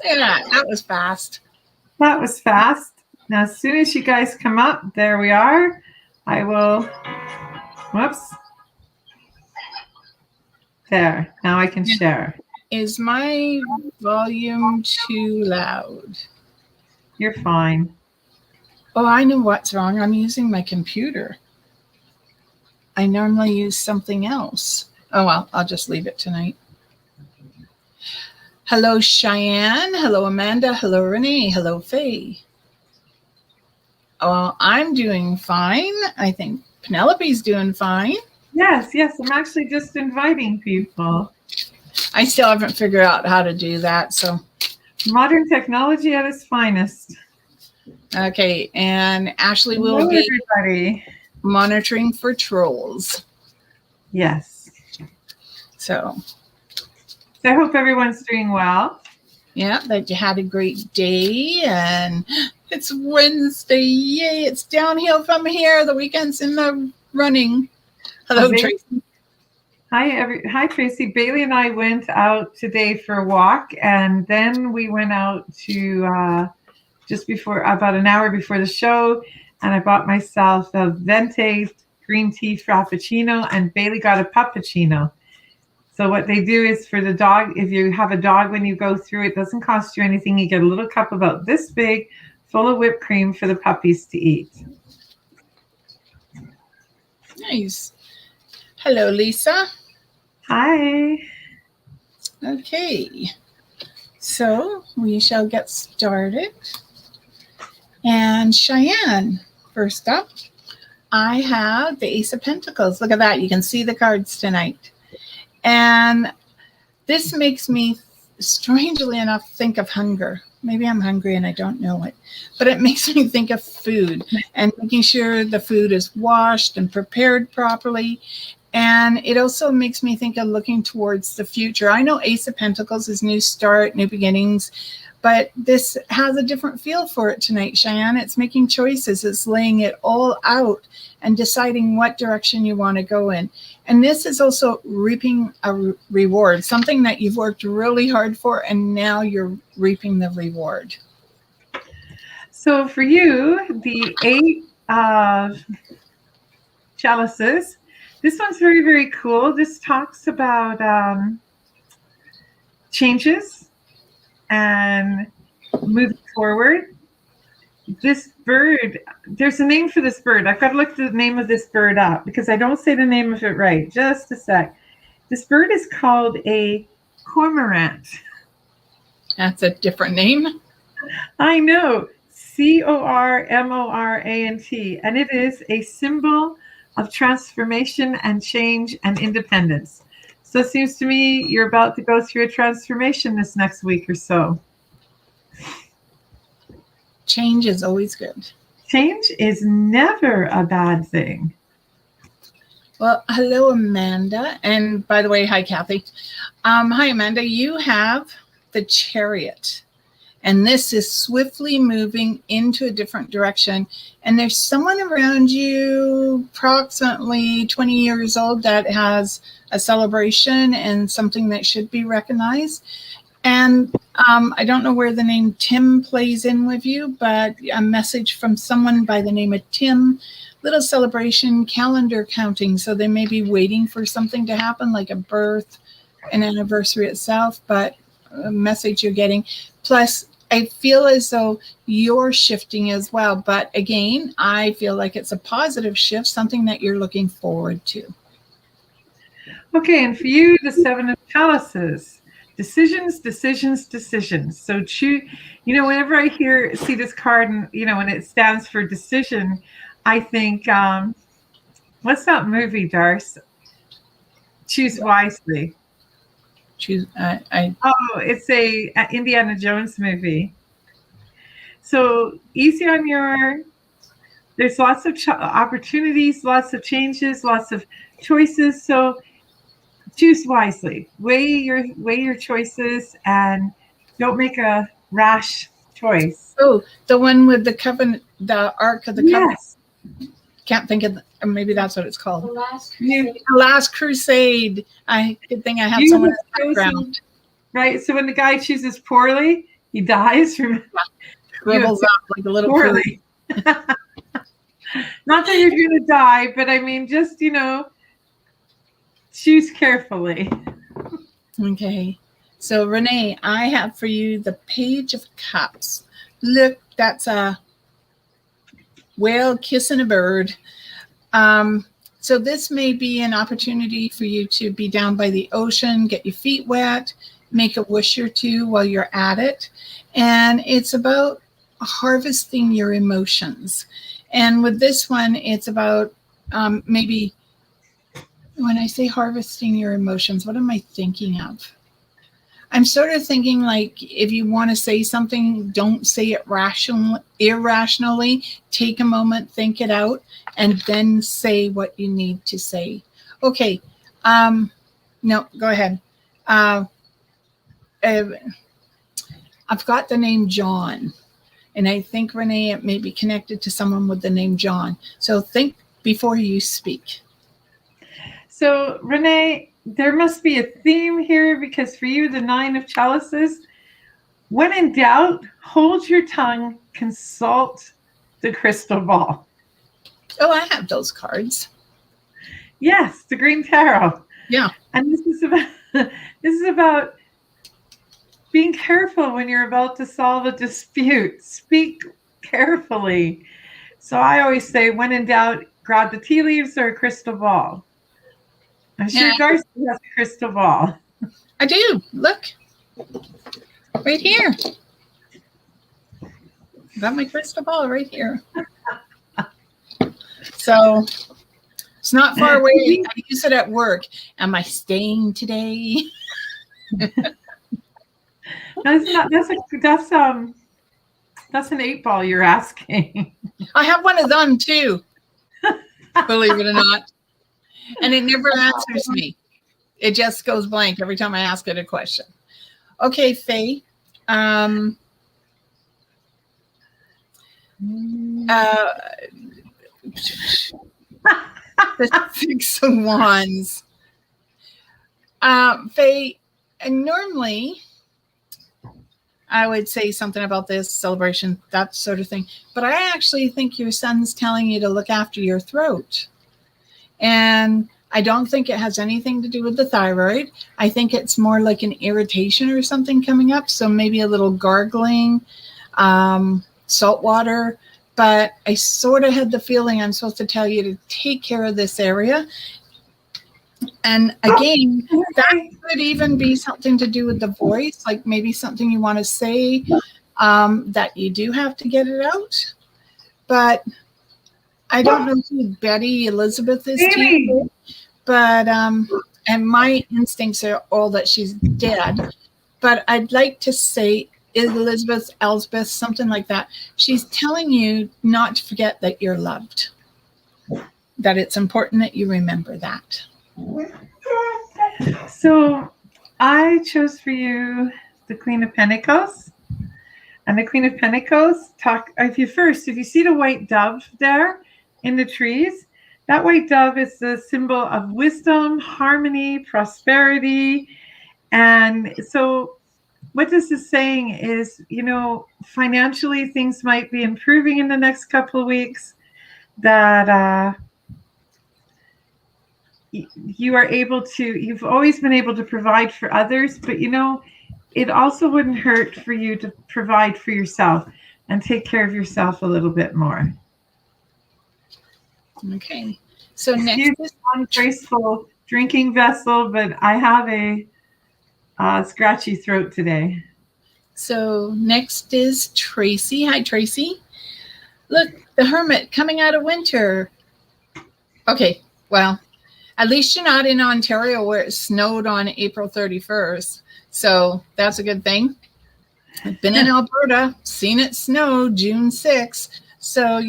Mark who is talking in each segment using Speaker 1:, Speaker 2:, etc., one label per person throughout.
Speaker 1: Yeah, that was fast.
Speaker 2: That was fast. Now, as soon as you guys come up, there we are. I will, whoops. There, now I can share.
Speaker 1: Is my volume too loud?
Speaker 2: You're fine.
Speaker 1: Oh, I know what's wrong. I'm using my computer. I normally use something else. Oh, well, I'll just leave it tonight. Hello, Cheyenne. Hello, Amanda. Hello, Renee. Hello, Faye. Oh, I'm doing fine. I think Penelope's doing fine.
Speaker 2: Yes, I'm actually just inviting people.
Speaker 1: I still haven't figured out how to do that, so.
Speaker 2: Modern technology at its finest.
Speaker 1: Okay, and Ashley will be
Speaker 2: everybody
Speaker 1: monitoring for trolls.
Speaker 2: Yes.
Speaker 1: So
Speaker 2: I hope everyone's doing well.
Speaker 1: Yeah, that you had a great day, and it's Wednesday. Yay, it's downhill from here. The weekend's in the running. Hello, Tracy.
Speaker 2: Hi, Tracy. Bailey and I went out today for a walk, and then we went out to just before, about an hour before the show, and I bought myself a venti green tea frappuccino, and Bailey got a puppuccino. So what they do is for the dog, if you have a dog, when you go through, it doesn't cost you anything. You get a little cup about this big full of whipped cream for the puppies to eat.
Speaker 1: Nice. Hello, Lisa.
Speaker 2: Hi.
Speaker 1: Okay. So we shall get started. And Cheyenne, first up, I have the Ace of Pentacles. Look at that. You can see the cards tonight. And this makes me, strangely enough, think of hunger. Maybe I'm hungry and I don't know it. But it makes me think of food and making sure the food is washed and prepared properly. And it also makes me think of looking towards the future. I know Ace of Pentacles is new start, new beginnings. But this has a different feel for it tonight, Cheyenne. It's making choices. It's laying it all out and deciding what direction you want to go in. And this is also reaping a reward, something that you've worked really hard for, and now you're reaping the reward.
Speaker 2: So for you, the 8 of chalices, this one's very, very cool. This talks about changes and moving forward. This bird, there's a name for this bird. I've got to look the name of this bird up because I don't say the name of it right. Just a sec. This bird is called a cormorant.
Speaker 1: That's a different name.
Speaker 2: I know. cormorant. And it is a symbol of transformation and change and independence. So it seems to me you're about to go through a transformation this next week or so.
Speaker 1: Change is always good.
Speaker 2: Change is never a bad thing.
Speaker 1: Well, hello, Amanda. And by the way, hi, Kathy. Hi, Amanda. You have the Chariot. And this is swiftly moving into a different direction. And there's someone around you, approximately 20 years old, that has a celebration and something that should be recognized. And I don't know where the name Tim plays in with you, but a message from someone by the name of Tim, little celebration, calendar counting. So they may be waiting for something to happen, like a birth, an anniversary itself, but a message you're getting. Plus, I feel as though you're shifting as well. But again, I feel like it's a positive shift, something that you're looking forward to.
Speaker 2: Okay, and for you, the 7 of chalices. Decisions, decisions, decisions. So choose, whenever I see this card and, when it stands for decision, I think, what's that movie, D'Arcy? Choose wisely. It's a Indiana Jones movie. So easy on there's lots of opportunities, lots of changes, lots of choices. So choose wisely. Weigh your choices and don't make a rash choice.
Speaker 1: Oh, the one with the covenant, the Ark of the Covenant.
Speaker 2: Yes.
Speaker 1: Can't think of, maybe that's what it's called. The Last Crusade. The Last Crusade. Good thing I have someone in the background.
Speaker 2: Right. So when the guy chooses poorly, he dies from
Speaker 1: Scribbles up like a little poo.
Speaker 2: poorly. Not that you're going to die, but I mean, just, choose carefully.
Speaker 1: Okay. So Renee, I have for you the Page of Cups. Look, that's a whale kissing a bird. So this may be an opportunity for you to be down by the ocean, get your feet wet, make a wish or two while you're at it. And it's about harvesting your emotions. And with this one, it's about maybe when I say harvesting your emotions, what am I thinking of? I'm sort of thinking like if you want to say something, don't say it irrationally. Take a moment, think it out, and then say what you need to say. Okay. No, go ahead. I've got the name John, and I think, Renee, it may be connected to someone with the name John. So think before you speak.
Speaker 2: So, Renee, there must be a theme here because for you, the 9 of chalices, when in doubt, hold your tongue, consult the crystal ball.
Speaker 1: Oh, I have those cards.
Speaker 2: Yes, the green tarot.
Speaker 1: Yeah.
Speaker 2: And this is about being careful when you're about to solve a dispute. Speak carefully. So I always say, when in doubt, grab the tea leaves or a crystal ball. I'm sure D'Arcy has a crystal ball.
Speaker 1: I do. Look. Right here. Got my crystal ball right here. So it's not far away. I use it at work. Am I staying today?
Speaker 2: That's an 8-ball you're asking.
Speaker 1: I have one of them too. Believe it or not. And it never answers me. It just goes blank every time I ask it a question. Okay, Faye. The 6 of Wands. Faye, normally I would say something about this celebration, that sort of thing. But I actually think your son's telling you to look after your throat. And I don't think it has anything to do with the thyroid. I think it's more like an irritation or something coming up. So maybe a little gargling, salt water. But I sort of had the feeling I'm supposed to tell you to take care of this area. And again, that could even be something to do with the voice, like maybe something you want to say that you do have to get it out. But I don't know who Betty Elizabeth is to you, but and my instincts are all that she's dead. But I'd like to say Elizabeth, something like that. She's telling you not to forget that you're loved, that it's important that you remember that.
Speaker 2: So I chose for you the Queen of Pentacles. And the Queen of Pentacles, if you see the white dove there in the trees, that white dove is the symbol of wisdom, harmony, prosperity. And so what this is saying is, financially things might be improving in the next couple of weeks, that you've always been able to provide for others, but it also wouldn't hurt for you to provide for yourself and take care of yourself a little bit more.
Speaker 1: Okay. So next is
Speaker 2: ungraceful drinking vessel, but I have a scratchy throat today.
Speaker 1: So next is Tracy. Hi, Tracy. Look, the Hermit coming out of winter. Okay, well, at least you're not in Ontario where it snowed on April 31st. So that's a good thing. I've been in Alberta, seen it snow June 6th. So,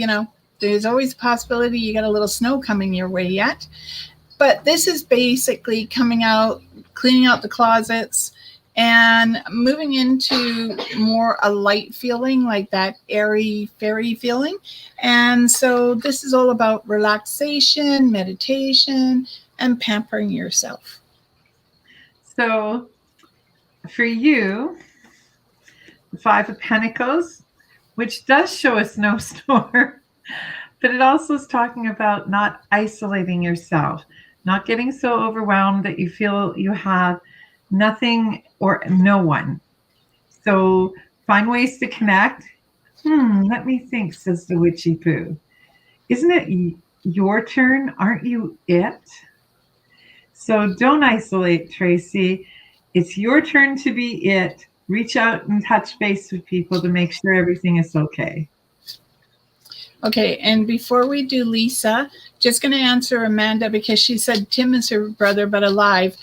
Speaker 1: there's always a possibility you got a little snow coming your way yet. But this is basically coming out, cleaning out the closets, and moving into more a light feeling, like that airy fairy feeling. And so this is all about relaxation, meditation, and pampering yourself.
Speaker 2: So for you, the Five of Pentacles, which does show a snowstorm, but it also is talking about not isolating yourself, not getting so overwhelmed that you feel you have nothing or no one. So find ways to connect. Let me think, says the witchy poo. Isn't it your turn? Aren't you it? So don't isolate, Tracy. It's your turn to be it. Reach out and touch base with people to make sure everything is okay.
Speaker 1: Okay, and before we do Lisa, just going to answer Amanda because she said Tim is her brother but alive.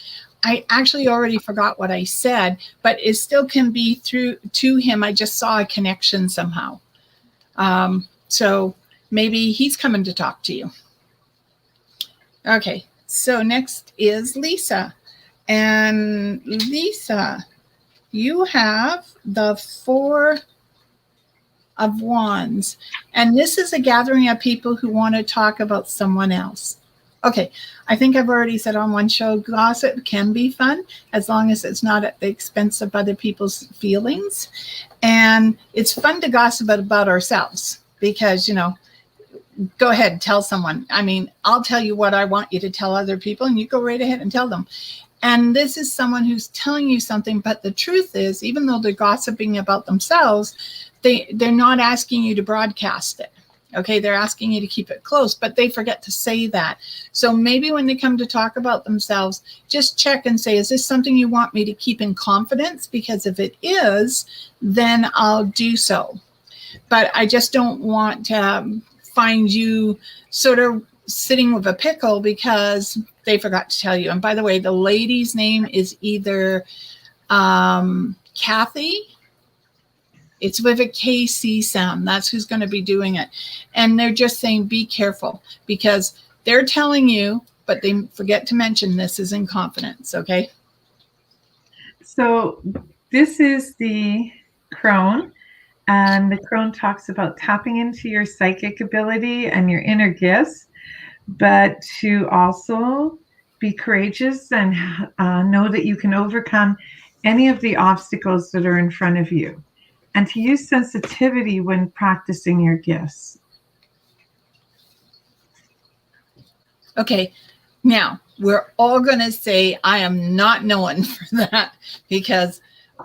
Speaker 1: I actually already forgot what I said, but it still can be through to him. I just saw a connection somehow. So maybe he's coming to talk to you. Okay, so next is Lisa. And Lisa, you have the Four of Wands. And this is a gathering of people who want to talk about someone else. Okay, I think I've already said on one show, gossip can be fun as long as it's not at the expense of other people's feelings. And it's fun to gossip about ourselves because, you know, go ahead and tell someone. I mean, I'll tell you what I want you to tell other people and you go right ahead and tell them. And this is someone who's telling you something, but the truth is, even though they're gossiping about themselves, they're not asking you to broadcast it. Okay, they're asking you to keep it close, but they forget to say that. So maybe when they come to talk about themselves, just check and say, is this something you want me to keep in confidence? Because if it is, then I'll do so. But I just don't want to find you sort of sitting with a pickle because they forgot to tell you. And by the way, the lady's name is either Kathy. It's with a KC sound. That's who's going to be doing it. And they're just saying, be careful because they're telling you, but they forget to mention this is in confidence. Okay.
Speaker 2: So this is the crone, and the crone talks about tapping into your psychic ability and your inner gifts, but to also be courageous and know that you can overcome any of the obstacles that are in front of you. And to use sensitivity when practicing your gifts.
Speaker 1: Okay, now we're all going to say I am not known for that because,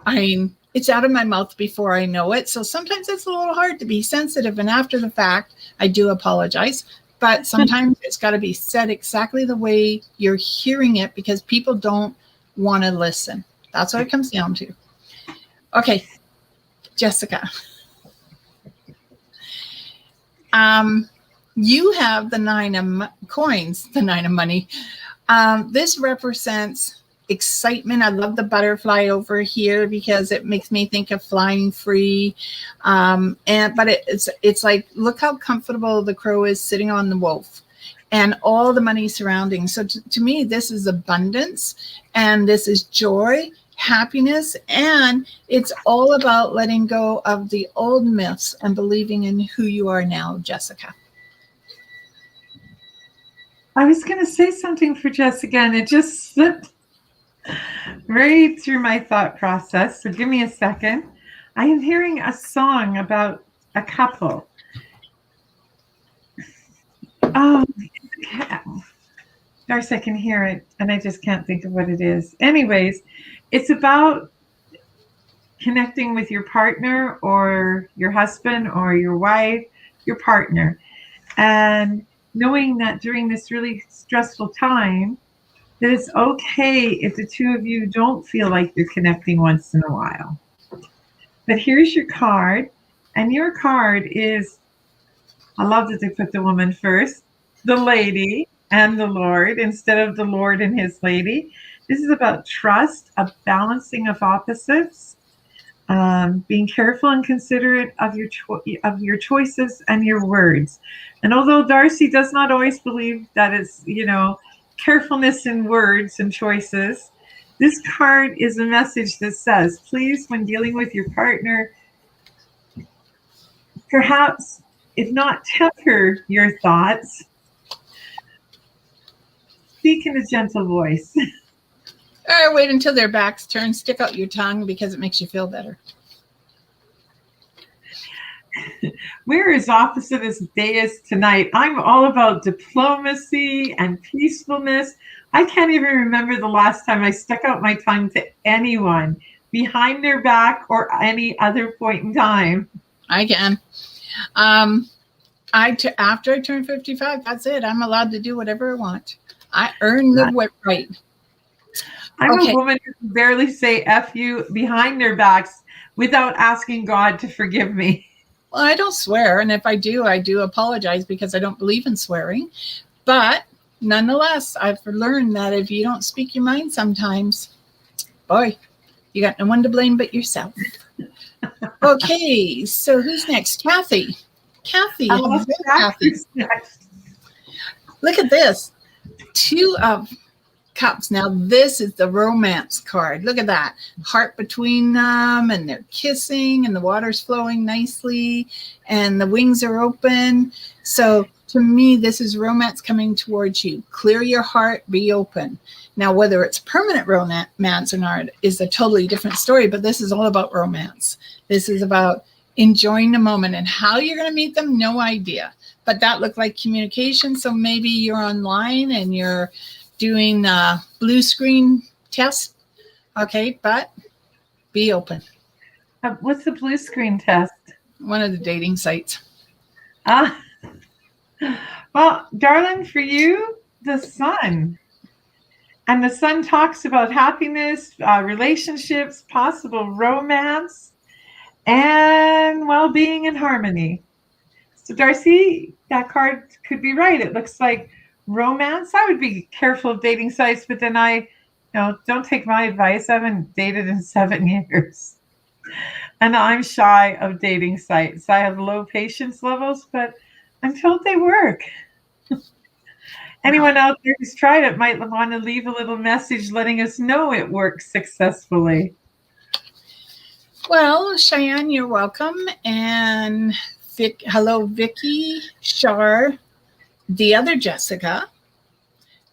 Speaker 1: I mean, it's out of my mouth before I know it. So sometimes it's a little hard to be sensitive. And after the fact, I do apologize. But sometimes it's got to be said exactly the way you're hearing it because people don't want to listen. That's what it comes down to. Okay. Jessica, you have the Nine of Coins, the Nine of Money. This represents excitement. I love the butterfly over here because it makes me think of flying free. But it's like, look how comfortable the crow is sitting on the wolf and all the money surrounding. So to me, this is abundance and this is joy, happiness, and it's all about letting go of the old myths and believing in who you are now, Jessica.
Speaker 2: I was going to say something for Jessica, and it just slipped right through my thought process. So give me a second. I am hearing a song about a couple. Oh, D'Arcy, I can hear it, and I just can't think of what it is. Anyways, it's about connecting with your partner or your husband or your wife, your partner, and knowing that during this really stressful time, that it's okay if the two of you don't feel like you're connecting once in a while. But here's your card, and your card is, I love that they put the woman first, the lady and the Lord instead of the Lord and his lady. This is about trust, a balancing of opposites, being careful and considerate of your choices and your words. And although D'Arcy does not always believe that it's, carefulness in words and choices, this card is a message that says, please, when dealing with your partner, perhaps, if not temper your thoughts, speak in a gentle voice.
Speaker 1: Or wait until their back's turned, stick out your tongue because it makes you feel better.
Speaker 2: We're as opposite as day is tonight. I'm all about diplomacy and peacefulness. I can't even remember the last time I stuck out my tongue to anyone behind their back or any other point in time.
Speaker 1: I can. After I turn 55, that's it. I'm allowed to do whatever I want. I earn the right.
Speaker 2: I'm a woman who can barely say F you behind their backs without asking God to forgive me.
Speaker 1: Well, I don't swear. And if I do apologize because I don't believe in swearing. But nonetheless, I've learned that if you don't speak your mind sometimes, boy, you got no one to blame but yourself. Okay, so who's next? Kathy. Kathy.
Speaker 2: Kathy's next.
Speaker 1: Look at this. 2 of Cups. Now, this is the romance card. Look at that. Heart between them, and they're kissing, and the water's flowing nicely, and the wings are open. So, to me, this is romance coming towards you. Clear your heart, be open. Now, whether it's permanent romance or not is a totally different story, but this is all about romance. This is about enjoying the moment, and how you're going to meet them, no idea. But that looked like communication, so maybe you're online and you're doing a blue screen test. Okay, but be open.
Speaker 2: What's the blue screen test?
Speaker 1: One of the dating sites.
Speaker 2: Well, darling, for you, the sun. And the sun talks about happiness, relationships, possible romance, and well-being and harmony. So, D'Arcy, that card could be right. It looks like romance. I would be careful of dating sites, but then don't take my advice. I haven't dated in 7 years. And I'm shy of dating sites. I have low patience levels, but I'm told they work. Anyone out there who's tried it might want to leave a little message letting us know it works successfully.
Speaker 1: Well, Cheyenne, you're welcome. And hello, Vicky, Shar, the other Jessica,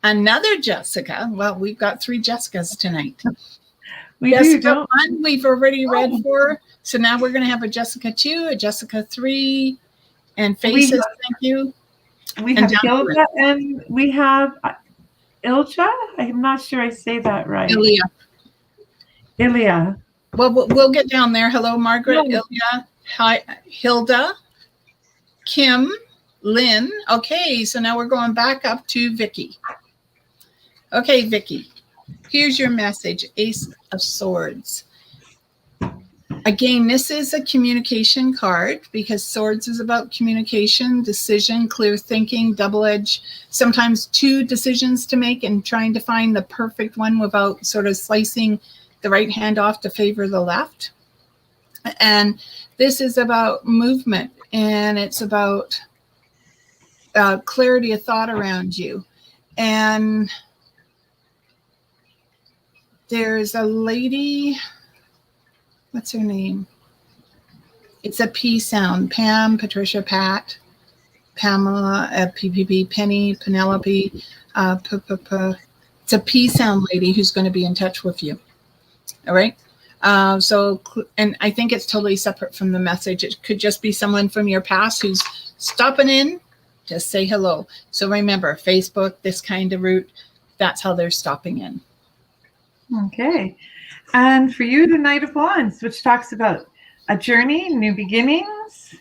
Speaker 1: another Jessica. Well, we've got 3 Jessicas tonight. Jessica 1 we've already read for. So now we're going to have a Jessica 2, a Jessica 3, and faces. Thank you.
Speaker 2: We have Hilda and we have Ilja. I'm not sure I say that right. Ilya.
Speaker 1: Well, we'll get down there. Hello, Margaret, Ilya, hi, Hilda, Kim, Lynn. Okay, so now we're going back up to Vicky. Okay, Vicky, here's your message, Ace of Swords. Again, this is a communication card because swords is about communication, decision, clear thinking, double edge, sometimes 2 decisions to make and trying to find the perfect one without sort of slicing the right hand off to favor the left. And this is about movement, and it's about clarity of thought around you. And there's a lady, what's her name? It's a P sound. Pam, Patricia, Pat, Pamela, PPP, Penny, Penelope. It's a P sound lady who's going to be in touch with you. All right. And I think it's totally separate from the message. It could just be someone from your past who's stopping in to say hello. So remember, Facebook, this kind of route, that's how they're stopping in.
Speaker 2: Okay. And for you, the Knight of Wands, which talks about a journey, new beginnings,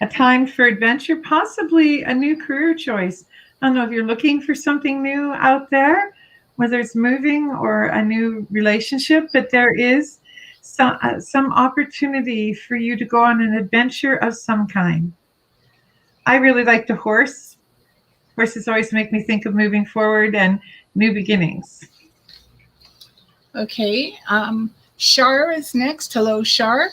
Speaker 2: a time for adventure, possibly a new career choice. I don't know if you're looking for something new out there, whether it's moving or a new relationship, but there is some opportunity for you to go on an adventure of some kind. I really like the horse. Horses always make me think of moving forward and new beginnings.
Speaker 1: Okay, Shar is next. Hello, Shar.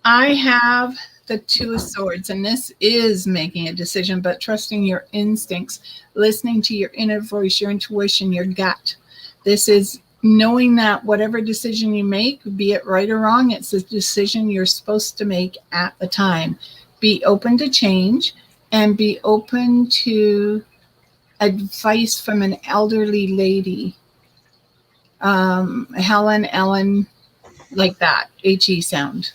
Speaker 1: I have the 2 of Swords, and this is making a decision, but trusting your instincts, listening to your inner voice, your intuition, your gut. This is knowing that whatever decision you make, be it right or wrong, it's a decision you're supposed to make at the time. Be open to change and be open to advice from an elderly lady. Helen, Ellen, like that, HE sound.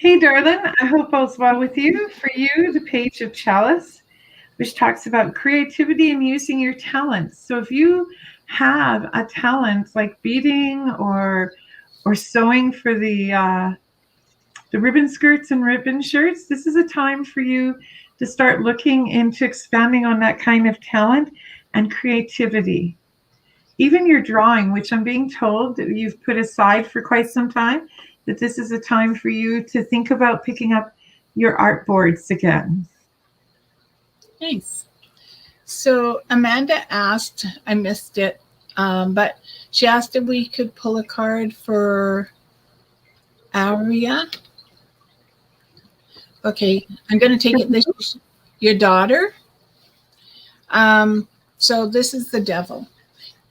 Speaker 2: Hey, darling, I hope all's well with you. For you, the page of Chalice, which talks about creativity and using your talents. So if you have a talent like beading or sewing for the ribbon skirts and ribbon shirts, this is a time for you to start looking into expanding on that kind of talent and creativity. Even your drawing, which I'm being told that you've put aside for quite some time, that this is a time for you to think about picking up your art boards again.
Speaker 1: Nice. So Amanda asked, I missed it, but she asked if we could pull a card for Aria. Okay, I'm going to take it. This is your daughter. So this is the devil.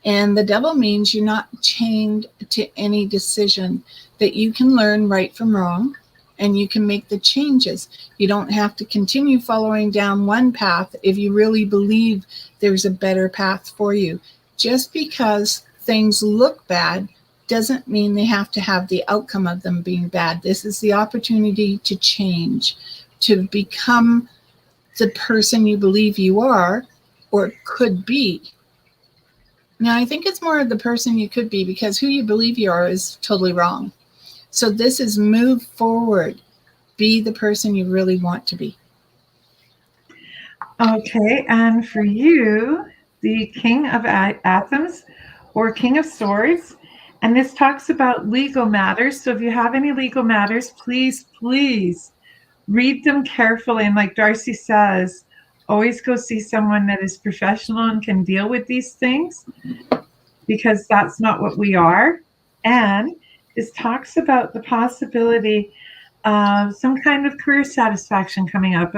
Speaker 1: And the devil means you're not chained to any decision, that you can learn right from wrong and you can make the changes. You don't have to continue following down one path if you really believe there's a better path for you. Just because things look bad doesn't mean they have to have the outcome of them being bad. This is the opportunity to change, to become the person you believe you are or could be. Now, I think it's more of the person you could be, because who you believe you are is totally wrong. So this is move forward. Be the person you really want to be.
Speaker 2: Okay, and for you, the King of Athens or King of Swords, and this talks about legal matters. So if you have any legal matters, please read them carefully. And like D'Arcy says, always go see someone that is professional and can deal with these things, because that's not what we are. And this talks about the possibility of some kind of career satisfaction coming up,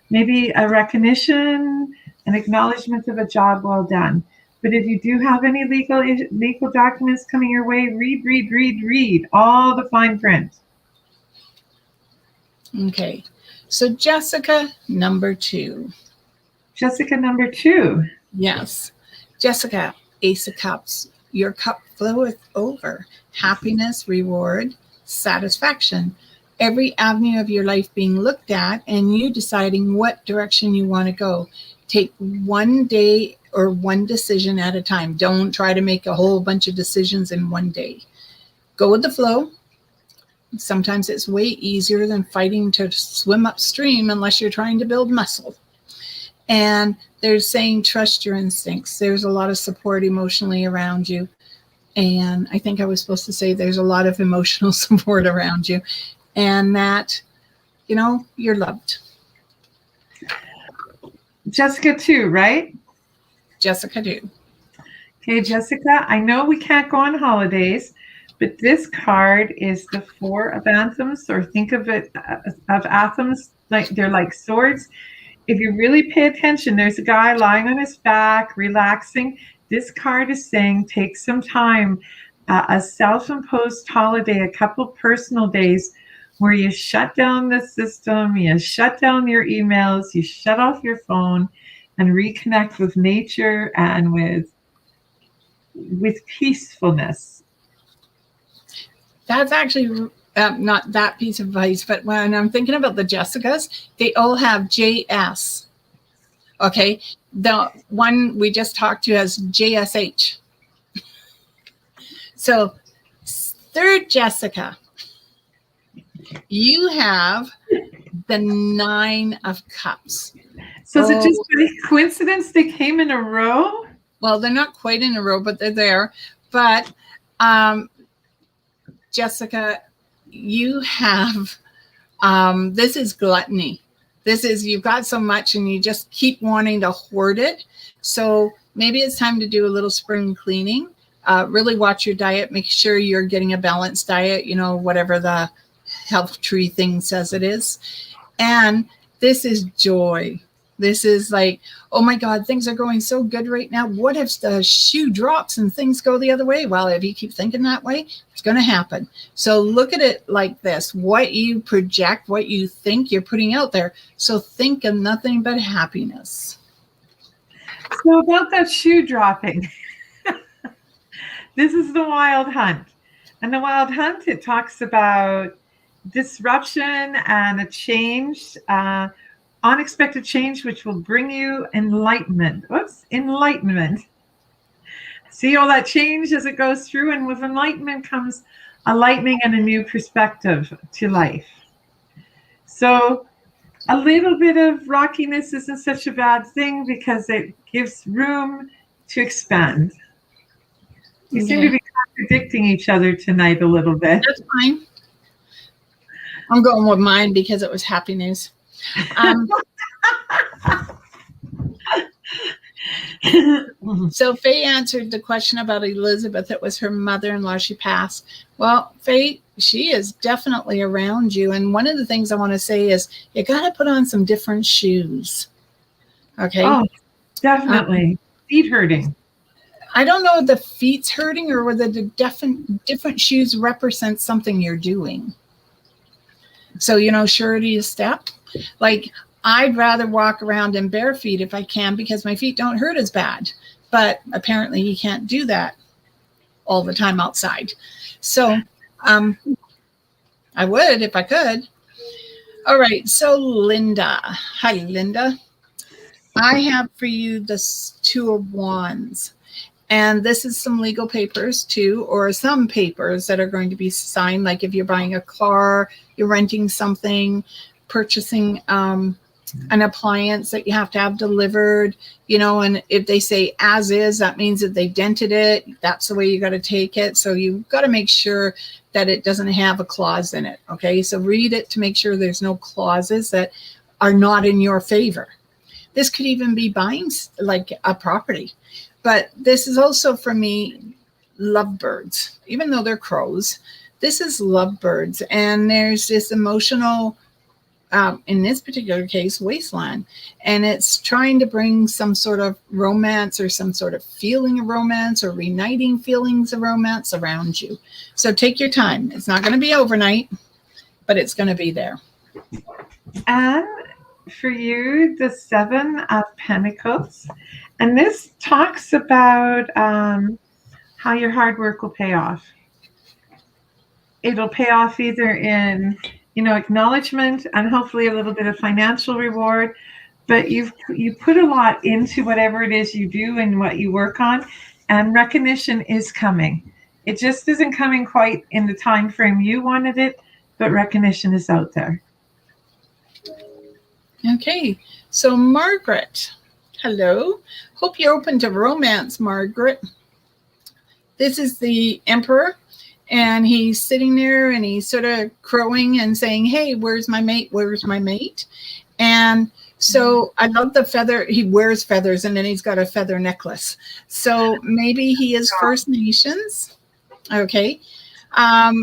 Speaker 2: maybe a recognition, an acknowledgement of a job well done. But if you do have any legal documents coming your way, read all the fine print.
Speaker 1: Okay, so Jessica, number 2.
Speaker 2: Jessica, number 2.
Speaker 1: Yes. Jessica, Ace of Cups. Your cup floweth over. Happiness, reward, satisfaction. Every avenue of your life being looked at and you deciding what direction you want to go. Take one day or one decision at a time. Don't try to make a whole bunch of decisions in one day. Go with the flow. Sometimes it's way easier than fighting to swim upstream unless you're trying to build muscle. And they're saying trust your instincts. There's a lot of support emotionally around you. And I think I was supposed to say there's a lot of emotional support around you. And that, you're loved.
Speaker 2: Jessica 2, right?
Speaker 1: Jessica 2.
Speaker 2: Okay, Jessica, I know we can't go on holidays, but this card is the 4 of Anthems, or think of it of Anthems, like they're like swords. If you really pay attention, there's a guy lying on his back, relaxing. This card is saying take some time, a self-imposed holiday, a couple personal days where you shut down the system, you shut down your emails, you shut off your phone, and reconnect with nature and with peacefulness.
Speaker 1: That's actually not that piece of advice, but when I'm thinking about the Jessicas, they all have JS. Okay. The one we just talked to has JSH. So, third Jessica, you have the 9 of Cups.
Speaker 2: So is it just a coincidence they came in a row?
Speaker 1: Well, they're not quite in a row, but they're there. But Jessica, you have, this is gluttony. This is, you've got so much and you just keep wanting to hoard it. So maybe it's time to do a little spring cleaning. Really watch your diet. Make sure you're getting a balanced diet, whatever the health tree thing says it is. And this is joy. This is like, oh my God, things are going so good right now. What if the shoe drops and things go the other way? Well, if you keep thinking that way, it's going to happen. So look at it like this. What you project, what you think you're putting out there. So think of nothing but happiness.
Speaker 2: So about that shoe dropping, this is the Wild Hunt. And the Wild Hunt, it talks about disruption and a change, unexpected change, which will bring you enlightenment. Whoops, enlightenment. See all that change as it goes through, and with enlightenment comes a lightning and a new perspective to life. So a little bit of rockiness isn't such a bad thing because it gives room to expand. You seem to be contradicting each other tonight a little bit.
Speaker 1: That's fine. I'm going with mine because it was happy news. So Faye answered the question about Elizabeth. It was her mother-in-law. She passed. Well, Faye, she is definitely around you. And one of the things I want to say is you got to put on some different shoes. Okay.
Speaker 2: Oh, definitely. Feet hurting.
Speaker 1: I don't know if the feet's hurting or whether the different shoes represent something you're doing. So, surety is step. Like, I'd rather walk around in bare feet if I can because my feet don't hurt as bad. But apparently you can't do that all the time outside. So I would if I could. All right. So Linda. Hi, Linda. I have for you this 2 of Wands. And this is some legal papers too, or some papers that are going to be signed. Like if you're buying a car, you're renting something, purchasing an appliance that you have to have delivered, and if they say as is, that means that they dented it. That's the way you got to take it. So you've got to make sure that it doesn't have a clause in it. Okay. So read it to make sure there's no clauses that are not in your favor. This could even be buying like a property, but this is also for me, lovebirds, even though they're crows. This is lovebirds. And there's this emotional, in this particular case, wasteland, and it's trying to bring some sort of romance or some sort of feeling of romance or reuniting feelings of romance around you. So take your time. It's not going to be overnight, but it's going to be there.
Speaker 2: And for you, the 7 of Pentacles, and this talks about how your hard work will pay off. It'll pay off either in acknowledgement and hopefully a little bit of financial reward, but you put a lot into whatever it is you do and what you work on, and recognition is coming. It just isn't coming quite in the time frame you wanted it, but recognition is out there.
Speaker 1: Okay, so Margaret, hello. Hope you're open to romance, Margaret. This is the Emperor. And he's sitting there and he's sort of crowing and saying, hey, where's my mate? Where's my mate? And so I love the feather. He wears feathers and then he's got a feather necklace. So maybe he is First Nations. Okay.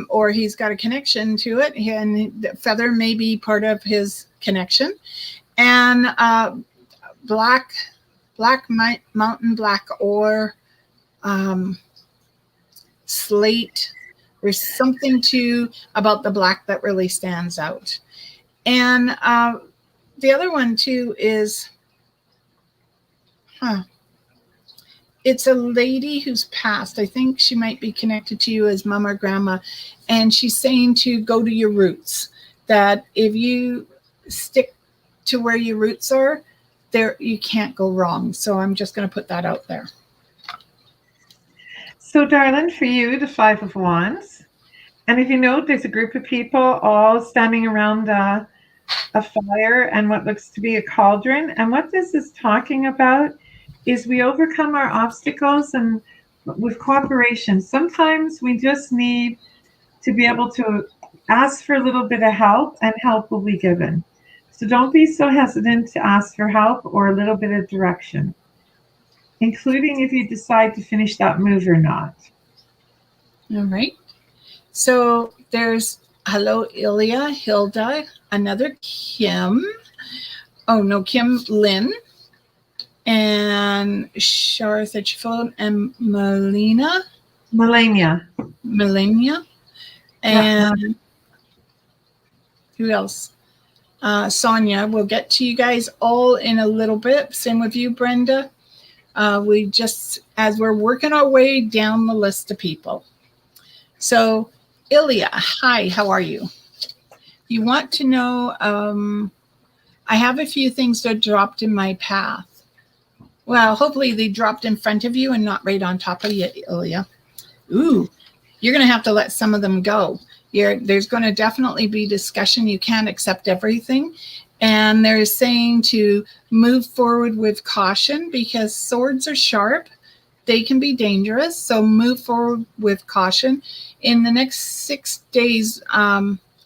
Speaker 1: Or he's got a connection to it. And the feather may be part of his connection. And black mountain, black ore, slate. There's something about the black that really stands out. And the other one too is, it's a lady who's passed. I think she might be connected to you as mom or grandma. And she's saying to go to your roots, that if you stick to where your roots are, there you can't go wrong. So I'm just going to put that out there.
Speaker 2: So, darling, for you, the 5 of Wands. And if you note, there's a group of people all standing around a fire and what looks to be a cauldron. And what this is talking about is we overcome our obstacles and with cooperation. Sometimes we just need to be able to ask for a little bit of help, and help will be given. So don't be so hesitant to ask for help or a little bit of direction, including if you decide to finish that move or not.
Speaker 1: All right. So there's, hello, Ilya, Hilda, another Kim. Oh, no, Kim Lynn. And Sharthachfeld and Melania. And who else? Sonia. We'll get to you guys all in a little bit. Same with you, Brenda. We just, as we're working our way down the list of people. So, Ilya, hi, how are you? You want to know, I have a few things that dropped in my path. Well, hopefully they dropped in front of you and not right on top of you, Ilya. Ooh, you're going to have to let some of them go. There's going to definitely be discussion. You can't accept everything. And they're saying to move forward with caution because swords are sharp. They can be dangerous. So move forward with caution. In the next 6 days,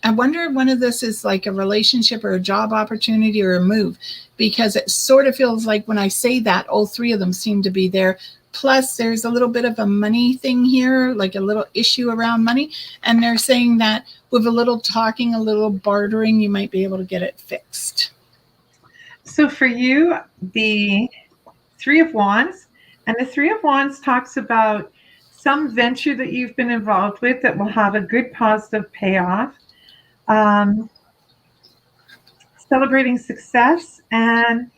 Speaker 1: I wonder if one of this is like a relationship or a job opportunity or a move, because it sort of feels like when I say that, all three of them seem to be there. Plus, there's a little bit of a money thing here, like a little issue around money. And they're saying that with a little talking, a little bartering, you might be able to get it fixed.
Speaker 2: So for you, the Three of Wands, and the Three of Wands talks about some venture that you've been involved with that will have a good positive payoff. Celebrating success and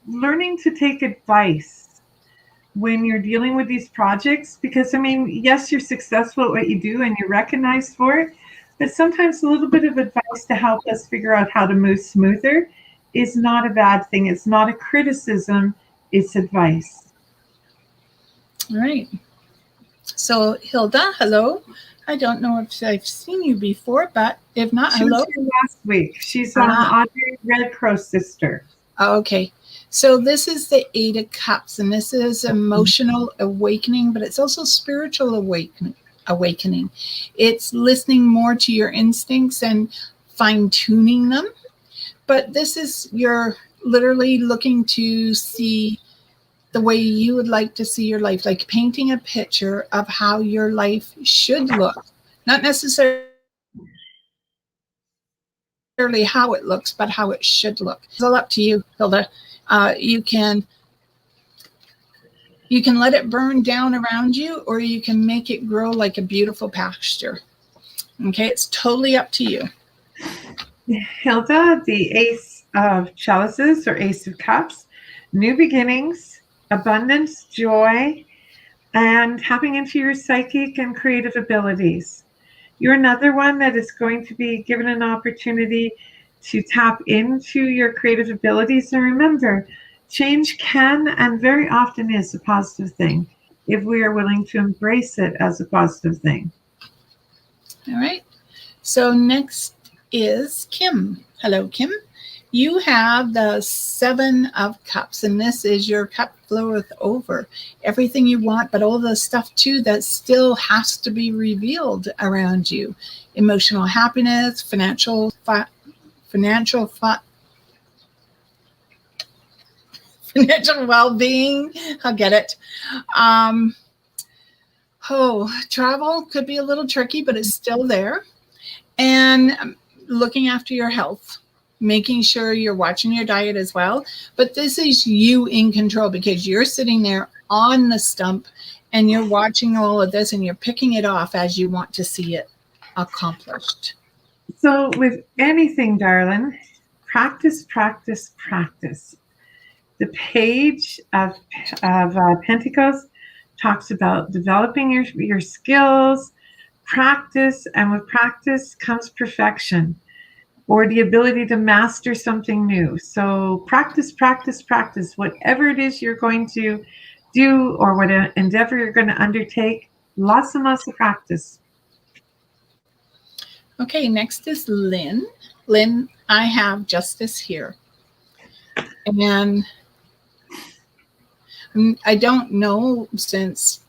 Speaker 2: learning to take advice when you're dealing with these projects, because I mean, yes, you're successful at what you do and you're recognized for it, but sometimes a little bit of advice to help us figure out how to move smoother is not a bad thing. It's not a criticism, it's advice.
Speaker 1: All right. So Hilda, hello. I don't know if I've seen you before, but if not,
Speaker 2: She
Speaker 1: hello.
Speaker 2: was here last week. She's Audrey Red Crow's sister.
Speaker 1: Okay. So this is the 8 of Cups, and this is emotional awakening, but it's also spiritual awakening. It's listening more to your instincts and fine-tuning them. But this is, you're literally looking to see the way you would like to see your life, like painting a picture of how your life should look, not necessarily how it looks, but how it should look. It's all up to you, Hilda. You can let it burn down around you, or you can make it grow like a beautiful pasture. Okay, it's totally up to you.
Speaker 2: Hilda, the Ace of Chalices or Ace of Cups, new beginnings, abundance, joy, and tapping into your psychic and creative abilities. You're another one that is going to be given an opportunity to tap into your creative abilities. And remember, change can and very often is a positive thing if we are willing to embrace it as a positive thing.
Speaker 1: All right. So next is Kim. Hello, Kim. You have the 7 of Cups, and this is your cup floweth over. Everything you want, but all the stuff too that still has to be revealed around you. Emotional happiness, financial well-being. I'll get it. Travel could be a little tricky, but it's still there. And looking after your health, making sure you're watching your diet as well. But this is you in control, because you're sitting there on the stump and you're watching all of this and you're picking it off as you want to see it accomplished.
Speaker 2: So with anything, darling, practice, practice, practice. The Page of Pentacles talks about developing your skills, practice, and with practice comes perfection, or the ability to master something new. So practice, practice, practice. Whatever it is you're going to do or what endeavor you're going to undertake, lots and lots of practice.
Speaker 1: Okay, next is Lynn. Lynn, I have justice here. And I don't know, since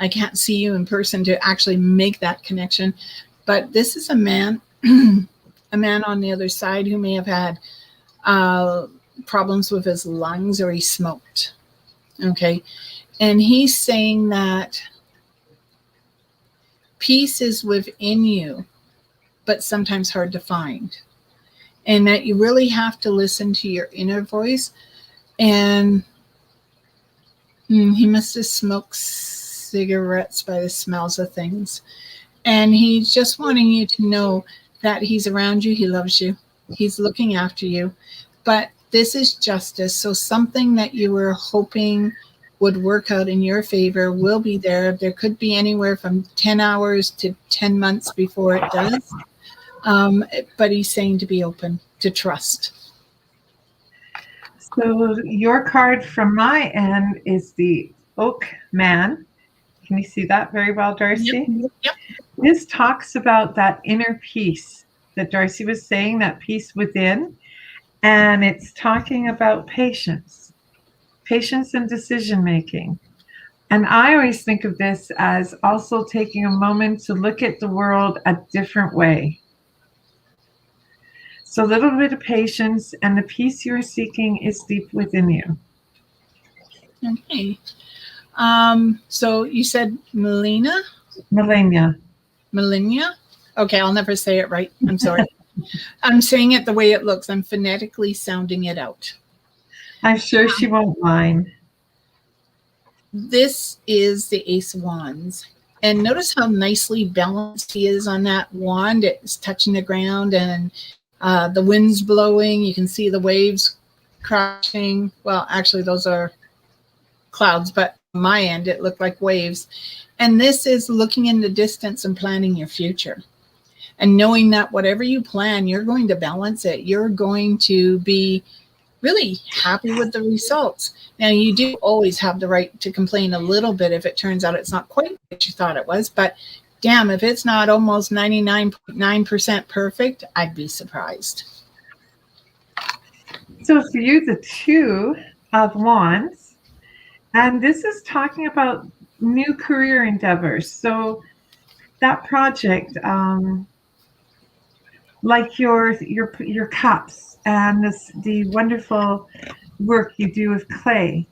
Speaker 1: I can't see you in person to actually make that connection, but this is a man, a man on the other side who may have had problems with his lungs, or he smoked. Okay. And he's saying that peace is within you, but sometimes hard to find. And that you really have to listen to your inner voice. And he must have smoked cigarettes by the smells of things. And he's just wanting you to know that he's around you. He loves you. He's looking after you. But this is justice. So something that you were hoping would work out in your favor will be there. There could be anywhere from 10 hours to 10 months before it does. But he's saying to be open, to trust.
Speaker 2: So your card from my end is the Oak Man. Can you see that very well, D'Arcy?
Speaker 1: Yep.
Speaker 2: This talks about that inner peace that D'Arcy was saying, that peace within. And it's talking about patience and decision making. And I always think of this as also taking a moment to look at the world a different way. So a little bit of patience, and the peace you're seeking is deep within you.
Speaker 1: Okay. So you said Melina?
Speaker 2: Melania.
Speaker 1: Okay, I'll never say it right. I'm sorry. I'm saying it the way it looks. I'm phonetically sounding it out.
Speaker 2: I'm sure she won't mind.
Speaker 1: This is the Ace of Wands. And notice how nicely balanced he is on that wand. It's touching the ground, and the wind's blowing. You can see the waves crashing. Well, actually, those are clouds, but on my end, it looked like waves. And this is looking in the distance and planning your future. And knowing that whatever you plan, you're going to balance it. You're going to be really happy with the results. Now, you do always have the right to complain a little bit if it turns out it's not quite what you thought it was. But damn, if it's not almost 99.9% perfect, I'd be surprised.
Speaker 2: So for you, the Two of Wands, and this is talking about new career endeavors. So that project, like your cups and the wonderful work you do with clay.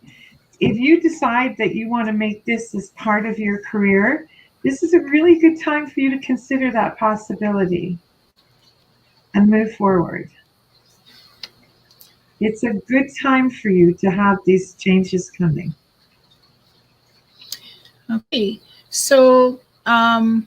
Speaker 2: If you decide that you want to make this as part of your career, this is a really good time for you to consider that possibility and move forward. It's a good time for you to have these changes coming.
Speaker 1: Okay, so I'm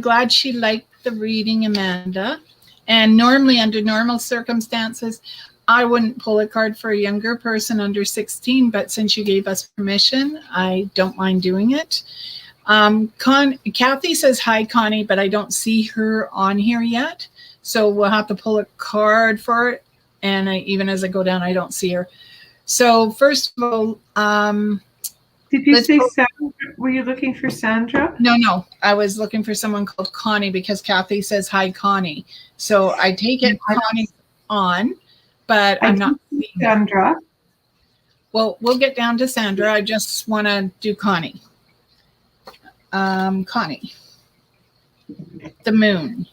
Speaker 1: glad she liked the reading, Amanda. And normally, under normal circumstances, I wouldn't pull a card for a younger person under 16, but since you gave us permission, I don't mind doing it. Kathy says, hi, Connie, but I don't see her on here yet. So we'll have to pull a card for it. And even as I go down, I don't see her. So first of all,
Speaker 2: did you say Sandra? Were you looking for Sandra?
Speaker 1: No. I was looking for someone called Connie because Kathy says, hi, Connie. So I take it Connie's on, but I'm not seeing
Speaker 2: Sandra.
Speaker 1: Well, we'll get down to Sandra. I just want to do Connie. Connie. The moon.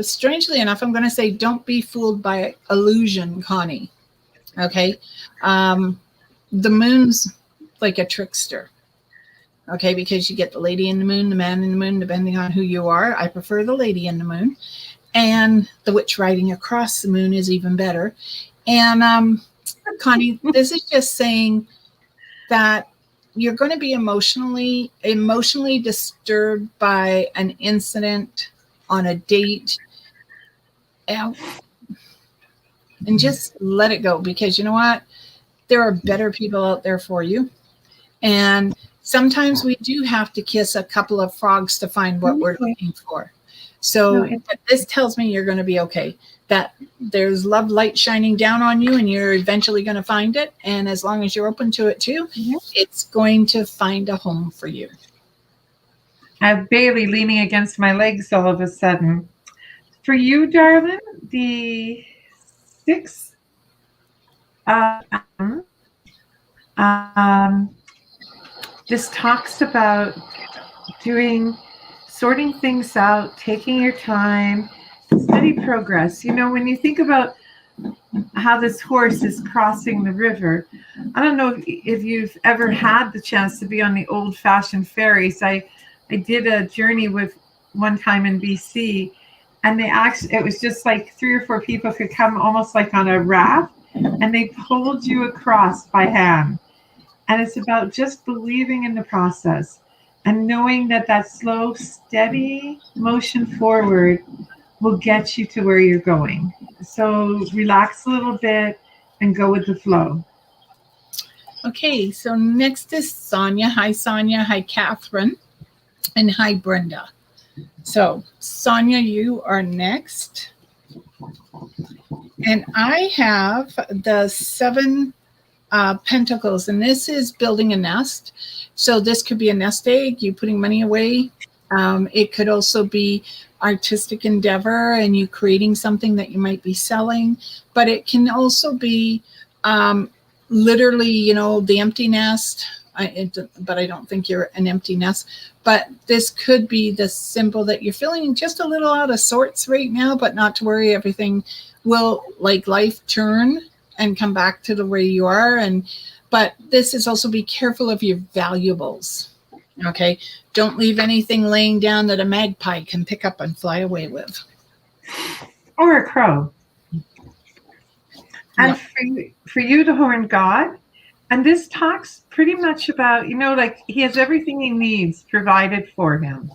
Speaker 1: Strangely enough, I'm going to say don't be fooled by illusion, Connie. Okay. The moon's like a trickster. Okay, because you get the lady in the moon, the man in the moon, depending on who you are. I prefer the lady in the moon. And the witch riding across the moon is even better. And Connie, this is just saying that you're going to be emotionally disturbed by an incident on a date. And just let it go, because you know what? There are better people out there for you. And sometimes we do have to kiss a couple of frogs to find what we're looking for. So this tells me you're going to be okay, that there's love light shining down on you and you're eventually going to find it. And as long as you're open to it too, it's going to find a home for you.
Speaker 2: I have Bailey leaning against my legs all of a sudden. For you, darling, the 6 this talks about sorting things out, taking your time, steady progress. You know, when you think about how this horse is crossing the river, I don't know if you've ever had the chance to be on the old-fashioned ferries. I did a journey with one time in BC, and it was just like 3 or 4 people could come almost like on a raft, and they pulled you across by hand. And it's about just believing in the process and knowing that slow, steady motion forward will get you to where you're going. So relax a little bit and go with the flow.
Speaker 1: Okay, so next is Sonia. Hi, Sonia. Hi, Catherine. And hi, Brenda. So, Sonia, you are next. And I have the 7 pentacles, and this is building a nest. So this could be a nest egg, you putting money away. It could also be artistic endeavor and you creating something that you might be selling. But it can also be literally, the empty nest. But I don't think you're an empty nest. But this could be the symbol that you're feeling just a little out of sorts right now, but not to worry. Everything will, like life, turn and come back to the way you are. But this is also, be careful of your valuables. Okay. Don't leave anything laying down that a magpie can pick up and fly away with.
Speaker 2: Or a crow. And
Speaker 1: Yep.
Speaker 2: for you, the horned god, and this talks pretty much about, like he has everything he needs provided for him.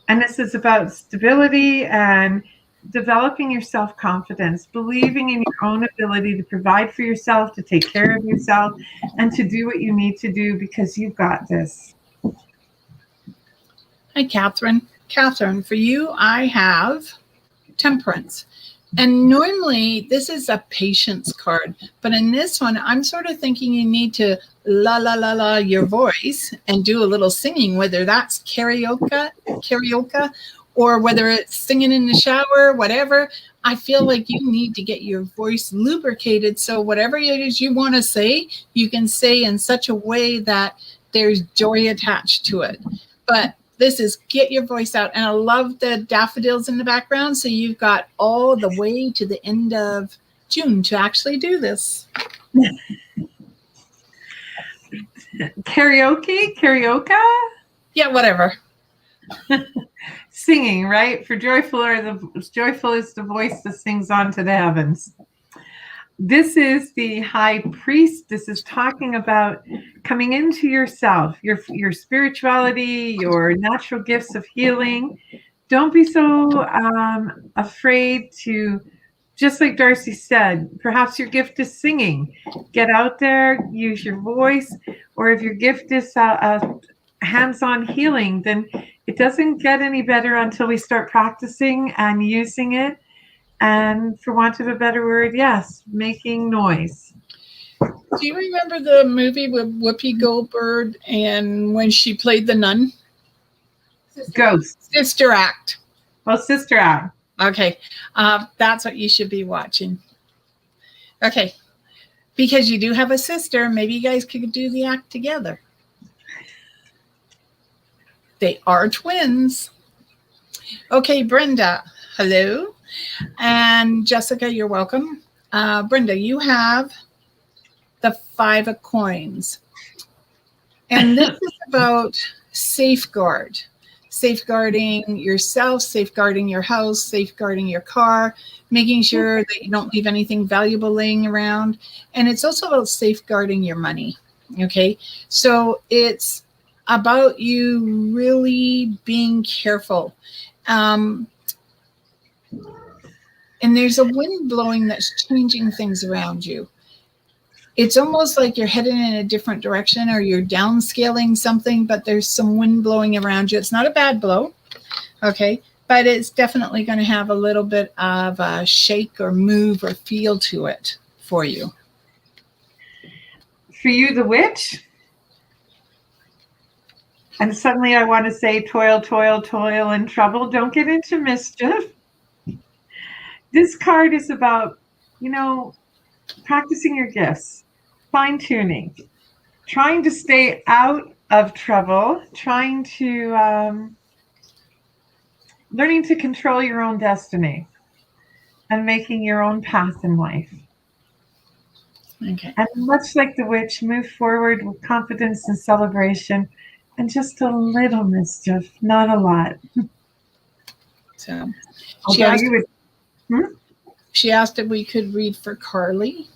Speaker 2: And this is about stability and developing your self-confidence, believing in your own ability to provide for yourself, to take care of yourself, and to do what you need to do because you've got this.
Speaker 1: Hi, Catherine. Catherine, for you, I have temperance. And normally this is a patience card, but in this one, I'm sort of thinking you need to la la la la your voice and do a little singing, whether that's karaoke, or whether it's singing in the shower, whatever. I feel like you need to get your voice lubricated. So whatever it is you want to say, you can say in such a way that there's joy attached to it. But this is get your voice out. And I love the daffodils in the background. So you've got all the way to the end of June to actually do this.
Speaker 2: Karaoke?
Speaker 1: Yeah, whatever.
Speaker 2: Singing, right? For joyful is the voice that sings on to the heavens. This is the high priest. This is talking about coming into yourself, your spirituality, your natural gifts of healing. Don't be so afraid to, just like D'Arcy said, perhaps your gift is singing. Get out there, use your voice. Or if your gift is hands-on healing, then it doesn't get any better until we start practicing and using it. And for want of a better word, yes, making noise.
Speaker 1: Do you remember the movie with Whoopi Goldberg and when she played the nun?
Speaker 2: Ghost.
Speaker 1: Sister Act.
Speaker 2: Well, Sister Act.
Speaker 1: Okay. That's what you should be watching. Okay. Because you do have a sister, maybe you guys could do the act together. They are twins. Okay, Brenda, hello. And Jessica, you're welcome. Brenda, you have the 5 of coins. And this is about safeguarding yourself, safeguarding your house, safeguarding your car, making sure that you don't leave anything valuable laying around. And it's also about safeguarding your money. Okay. So it's about you really being careful. And there's a wind blowing that's changing things around you. It's almost like you're heading in a different direction or you're downscaling something, but there's some wind blowing around you. It's not a bad blow, okay? But it's definitely going to have a little bit of a shake or move or feel to it for you.
Speaker 2: For you, the witch? And suddenly I want to say toil, toil, toil, and trouble. Don't get into mischief. This card is about, practicing your gifts, fine-tuning, trying to stay out of trouble, trying to learning to control your own destiny and making your own path in life.
Speaker 1: Okay.
Speaker 2: And much like the witch, move forward with confidence and celebration and just a little mischief, not a lot.
Speaker 1: So
Speaker 2: she
Speaker 1: asked if we could read for Carly.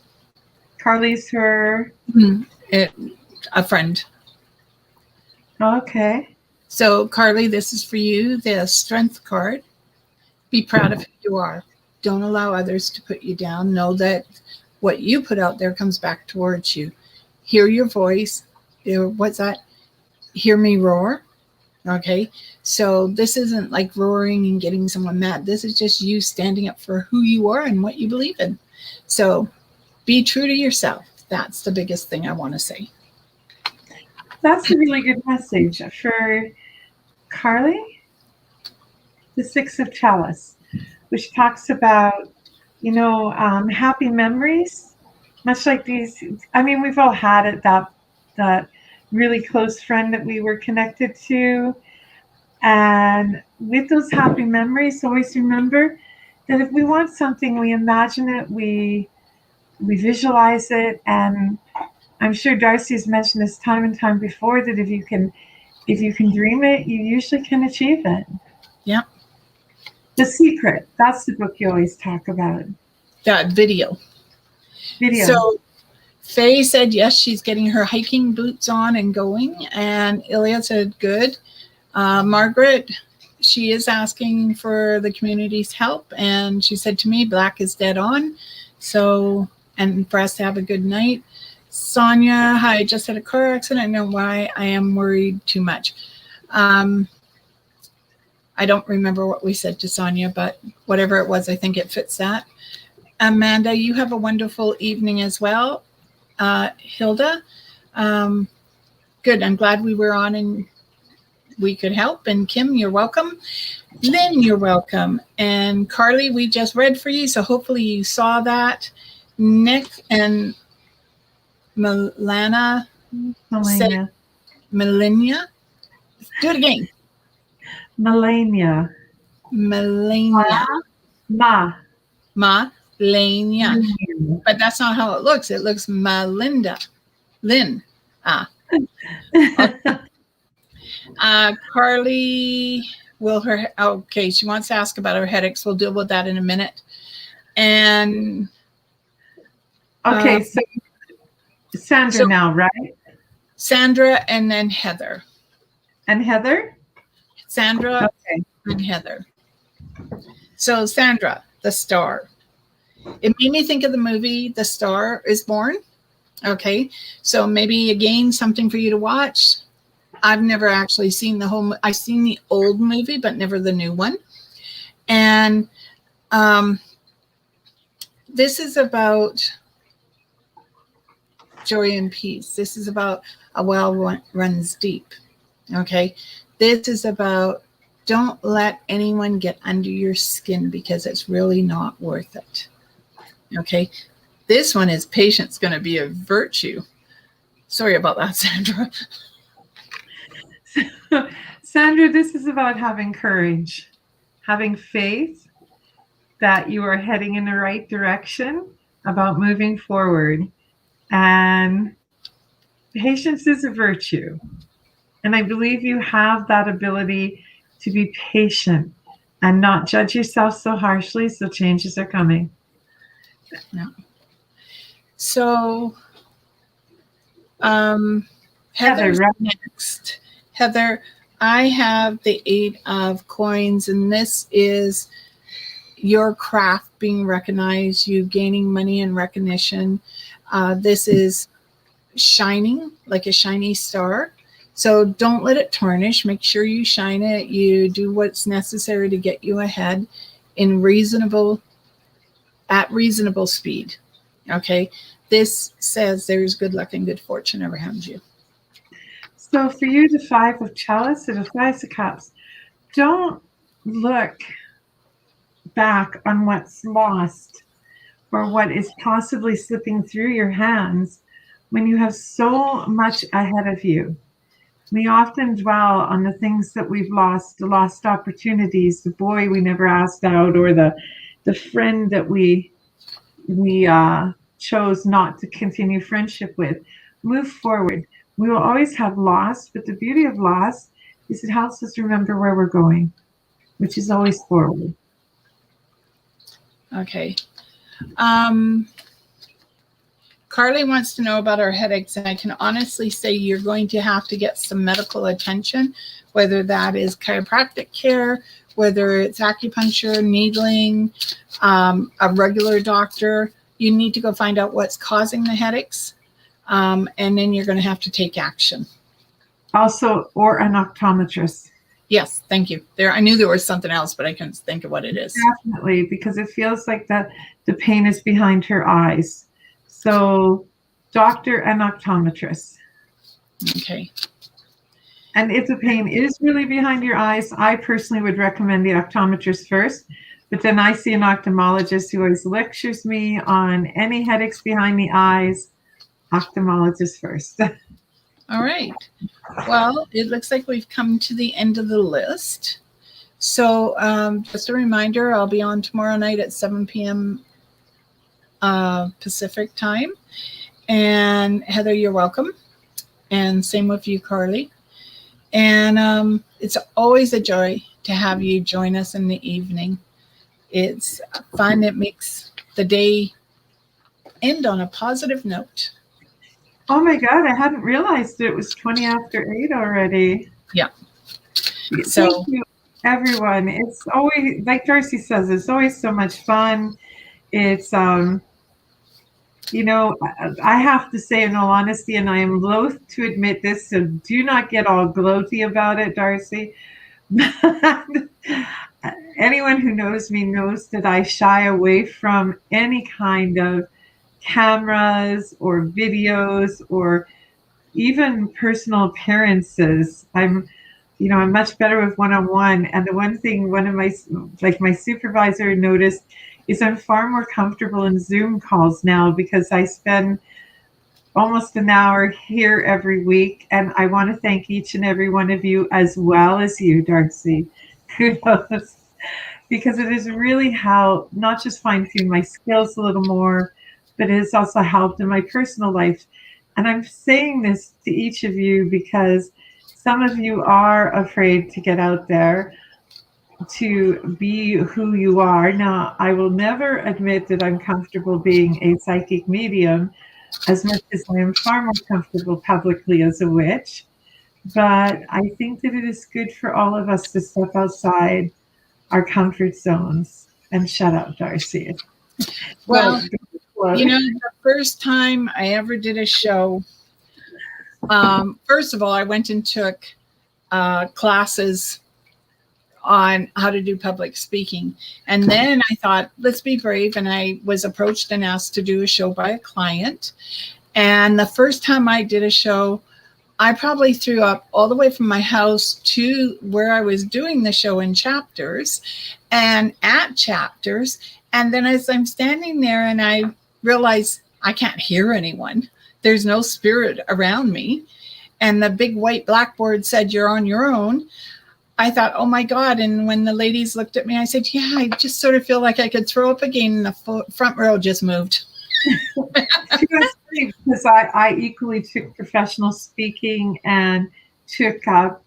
Speaker 2: Carly's her?
Speaker 1: A friend.
Speaker 2: Okay.
Speaker 1: So, Carly, this is for you, the strength card. Be proud of who you are. Don't allow others to put you down. Know that what you put out there comes back towards you. Hear your voice. What's that? Hear me roar. Okay. So this isn't like roaring and getting someone mad. This is just you standing up for who you are and what you believe in. So be true to yourself. That's the biggest thing I want to say.
Speaker 2: That's a really good message for Carly. The Six of Chalice, which talks about, happy memories, much like these. I mean, we've all had it, that really close friend that we were connected to. And with those happy memories, always remember that if we want something, we imagine it, we visualize it, and I'm sure D'Arcy's mentioned this time and time before that if you can dream it, you usually can achieve it.
Speaker 1: Yeah.
Speaker 2: The Secret. That's the book you always talk about.
Speaker 1: That video. So Faye said yes, she's getting her hiking boots on and going. And Ilya said good. Margaret, she is asking for the community's help. And she said to me, black is dead on. So, and for us to have a good night. Sonia, hi, I just had a car accident. I know why I am worried too much. I don't remember what we said to Sonia, but whatever it was, I think it fits that. Amanda, you have a wonderful evening as well. Hilda, good. I'm glad we were on and we could help. And Kim, you're welcome. Lynn, you're welcome. And Carly, we just read for you, so hopefully you saw that. Nick and Melania. Melania. Do it again.
Speaker 2: Melania.
Speaker 1: Malenia. But that's not how it looks. It looks Melinda. Lynn. Carly, okay, she wants to ask about her headaches. We'll deal with that in a minute. And
Speaker 2: okay, so Sandra now, right?
Speaker 1: Sandra and then Heather.
Speaker 2: And Heather?
Speaker 1: Sandra and Heather. So Sandra, the star. It made me think of the movie The Star is Born. Okay, so maybe again something for you to watch. I've never actually seen the whole. I've seen the old movie, but never the new one. And this is about joy and peace. This is about a well runs deep. Okay, this is about don't let anyone get under your skin because it's really not worth it. Okay, this one is patience going to be a virtue. Sorry about that, Sandra.
Speaker 2: Sandra, this is about having courage, having faith that you are heading in the right direction, about moving forward. And patience is a virtue. And I believe you have that ability to be patient and not judge yourself so harshly, so changes are coming.
Speaker 1: No. So, Heather's
Speaker 2: right
Speaker 1: next. Heather, I have the 8 of coins, and this is your craft being recognized, you gaining money and recognition. This is shining like a shiny star. So don't let it tarnish. Make sure you shine it. You do what's necessary to get you ahead at reasonable speed. Okay. This says there's good luck and good fortune around you.
Speaker 2: So for you, the 5 of Chalice and the 5 of Cups, don't look back on what's lost or what is possibly slipping through your hands when you have so much ahead of you. We often dwell on the things that we've lost, the lost opportunities, the boy we never asked out, or the friend that we chose not to continue friendship with. Move forward. We will always have loss, but the beauty of loss is it helps us remember where we're going, which is always forward.
Speaker 1: Okay. Carly wants to know about our headaches, and I can honestly say you're going to have to get some medical attention, whether that is chiropractic care, whether it's acupuncture, needling, a regular doctor. You need to go find out what's causing the headaches, and then you're going to have to take action.
Speaker 2: Also, or an optometrist.
Speaker 1: Yes, thank you. There, I knew there was something else, but I couldn't think of what it is.
Speaker 2: Definitely, because it feels like the pain is behind her eyes. So, doctor and optometrist.
Speaker 1: Okay.
Speaker 2: And if the pain is really behind your eyes, I personally would recommend the optometrist first. But then I see an ophthalmologist who always lectures me on any headaches behind the eyes. Ophthalmologist first.
Speaker 1: All right. Well, it looks like we've come to the end of the list. So just a reminder, I'll be on tomorrow night at 7 p.m. Pacific time. And Heather, you're welcome. And same with you, Carly. And it's always a joy to have you join us in the evening. It's fun. It makes the day end on a positive note.
Speaker 2: Oh my God, I hadn't realized it was 20 after 8 already.
Speaker 1: Yeah.
Speaker 2: So, thank you, everyone. It's always, like D'Arcy says, it's always so much fun. It's, you know, I have to say, in all honesty, and I am loath to admit this, so do not get all gloaty about it, D'Arcy. Anyone who knows me knows that I shy away from any kind of cameras or videos or even personal appearances. I'm much better with one-on-one. And the one thing one of my supervisor noticed is I'm far more comfortable in Zoom calls now because I spend almost an hour here every week. And I want to thank each and every one of you as well as you, D'Arcy. Kudos. Because it has really helped not just fine-tune my skills a little more, but it has also helped in my personal life. And I'm saying this to each of you because some of you are afraid to get out there to be who you are. Now, I will never admit that I'm comfortable being a psychic medium as much as I am far more comfortable publicly as a witch. But I think that it is good for all of us to step outside our comfort zones and shut up, D'Arcy.
Speaker 1: Well, the first time I ever did a show, first of all, I went and took classes on how to do public speaking. And then I thought, let's be brave. And I was approached and asked to do a show by a client. And the first time I did a show, I probably threw up all the way from my house to where I was doing the show in chapters and at chapters. And then as I'm standing there and I realize I can't hear anyone, there's no spirit around me. And the big white blackboard said, you're on your own. I thought, oh my God. And when the ladies looked at me, I said, yeah, I just sort of feel like I could throw up again. And the front row just moved.
Speaker 2: Because I equally took professional speaking and took a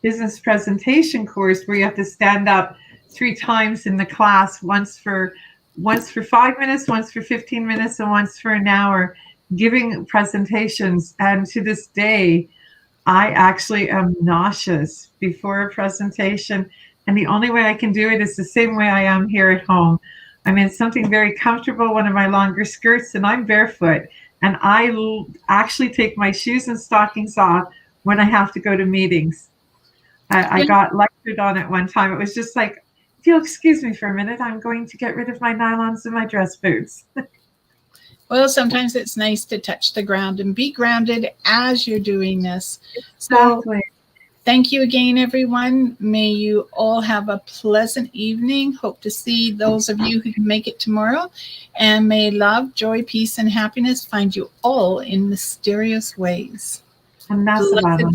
Speaker 2: business presentation course where you have to stand up 3 times in the class, once for 5 minutes, once for 15 minutes, and once for an hour, giving presentations. And to this day, I actually am nauseous before a presentation. And the only way I can do it is the same way I am here at home. I'm in something very comfortable, one of my longer skirts, and I'm barefoot. And I actually take my shoes and stockings off when I have to go to meetings. I got lectured on it one time. It was just like, if you'll excuse me for a minute, I'm going to get rid of my nylons and my dress boots.
Speaker 1: Well, sometimes it's nice to touch the ground and be grounded as you're doing this.
Speaker 2: Exactly.
Speaker 1: So thank you again, everyone. May you all have a pleasant evening. Hope to see those of you who can make it tomorrow. And may love, joy, peace, and happiness find you all in mysterious ways.
Speaker 2: And that's about it.